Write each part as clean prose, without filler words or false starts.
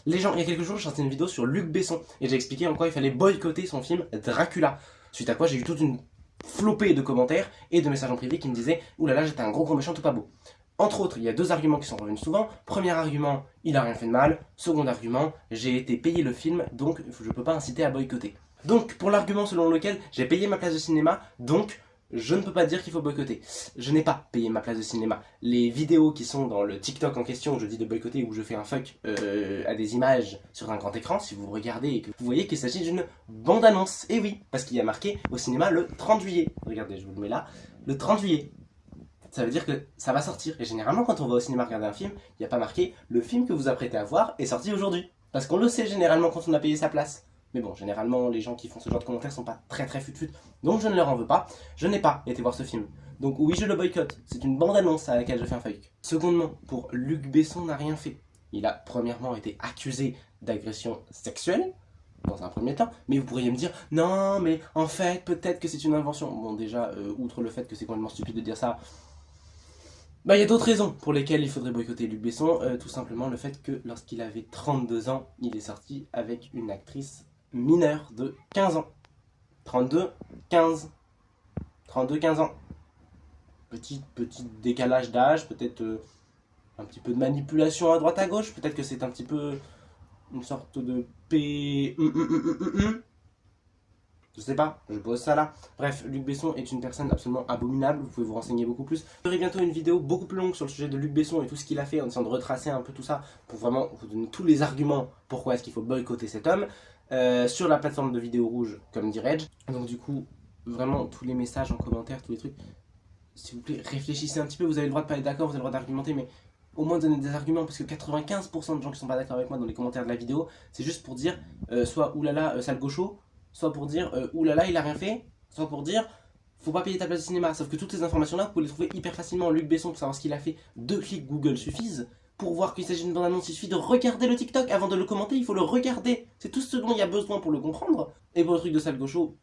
Les gens, il y a quelques jours, j'ai sorti une vidéo sur Luc Besson et j'ai expliqué en quoi il fallait boycotter son film Dracula. Suite à quoi j'ai eu toute une flopée de commentaires et de messages en privé qui me disaient « Ouh là là, j'étais un gros méchant tout pas beau ». Entre autres, il y a deux arguments qui sont revenus souvent. Premier argument, il a rien fait de mal. Second argument, j'ai été payé le film, donc je peux pas inciter à boycotter. Donc, pour l'argument selon lequel j'ai payé ma place de cinéma, donc je ne peux pas dire qu'il faut boycotter. Je n'ai pas payé ma place de cinéma. Les vidéos qui sont dans le TikTok en question où je dis de boycotter, où je fais un fuck à des images sur un grand écran, si vous regardez et que vous voyez qu'il s'agit d'une bande-annonce. Et oui, parce qu'il y a marqué au cinéma le 30 juillet. Regardez, je vous le mets là. Le 30 juillet. Ça veut dire que ça va sortir. Et généralement, quand on va au cinéma regarder un film, il n'y a pas marqué « Le film que vous apprêtez à voir est sorti aujourd'hui ». Parce qu'on le sait généralement quand on a payé sa place. Mais bon, généralement, les gens qui font ce genre de commentaires sont pas très fut-fut. Donc je ne leur en veux pas. Je n'ai pas été voir ce film. Donc oui, je le boycotte. C'est une bande-annonce à laquelle je fais un fake. Secondement, pour Luc Besson n'a rien fait. Il a premièrement été accusé d'agression sexuelle, dans un premier temps, mais vous pourriez me dire « Non, mais en fait, peut-être que c'est une invention ». Bon, déjà, outre le fait que c'est complètement stupide de dire ça, bah, il y a d'autres raisons pour lesquelles il faudrait boycotter Luc Besson. Tout simplement le fait que lorsqu'il avait 32 ans, il est sorti avec une actrice mineure de 15 ans. 32, 15. 32, 15 ans. Petit décalage d'âge, peut-être un petit peu de manipulation à droite à gauche, peut-être que c'est un petit peu une sorte de P... Je sais pas, je pose ça là. Bref, Luc Besson est une personne absolument abominable, vous pouvez vous renseigner beaucoup plus. Je ferai bientôt une vidéo beaucoup plus longue sur le sujet de Luc Besson et tout ce qu'il a fait en essayant de retracer un peu tout ça pour vraiment vous donner tous les arguments pourquoi est-ce qu'il faut boycotter cet homme sur la plateforme de vidéo rouge, comme dirais-je. Donc du coup, vraiment tous les messages en commentaire, tous les trucs, s'il vous plaît, réfléchissez un petit peu, vous avez le droit de pas être d'accord, vous avez le droit d'argumenter, mais au moins donner des arguments, parce que 95% de gens qui sont pas d'accord avec moi dans les commentaires de la vidéo, c'est juste pour dire soit oulala, sale gaucho, soit pour dire oulala, il a rien fait, soit pour dire faut pas payer ta place de cinéma. Sauf que toutes ces informations-là, vous pouvez les trouver hyper facilement. Luc Besson, pour savoir ce qu'il a fait, 2 clics Google suffisent. Pour voir qu'il s'agit d'une bande-annonce, il suffit de regarder le TikTok. Avant de le commenter, il faut le regarder. C'est tout ce dont il y a besoin pour le comprendre. Et pour le truc de sale gaucho,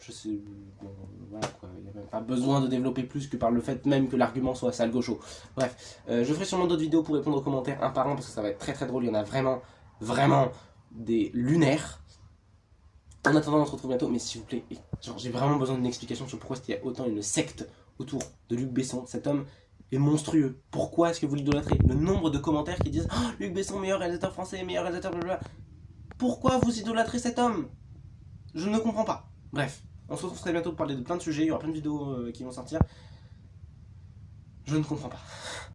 je sais, bon, voilà quoi, il n'y a même pas besoin de développer plus que par le fait même que l'argument soit sale gaucho. Bref, je ferai sûrement d'autres vidéos pour répondre aux commentaires un par un parce que ça va être très drôle, il y en a vraiment des lunaires. En attendant, on se retrouve bientôt, mais s'il vous plaît, j'ai vraiment besoin d'une explication sur pourquoi il y a autant une secte autour de Luc Besson. Cet homme est monstrueux. Pourquoi est-ce que vous l'idolâtrez? Le nombre de commentaires qui disent « Oh, Luc Besson, meilleur réalisateur français, meilleur réalisateur blablabla ». Pourquoi vous idolâtrez cet homme? Je ne comprends pas. Bref, on se retrouve très bientôt pour parler de plein de sujets, il y aura plein de vidéos qui vont sortir. Je ne comprends pas.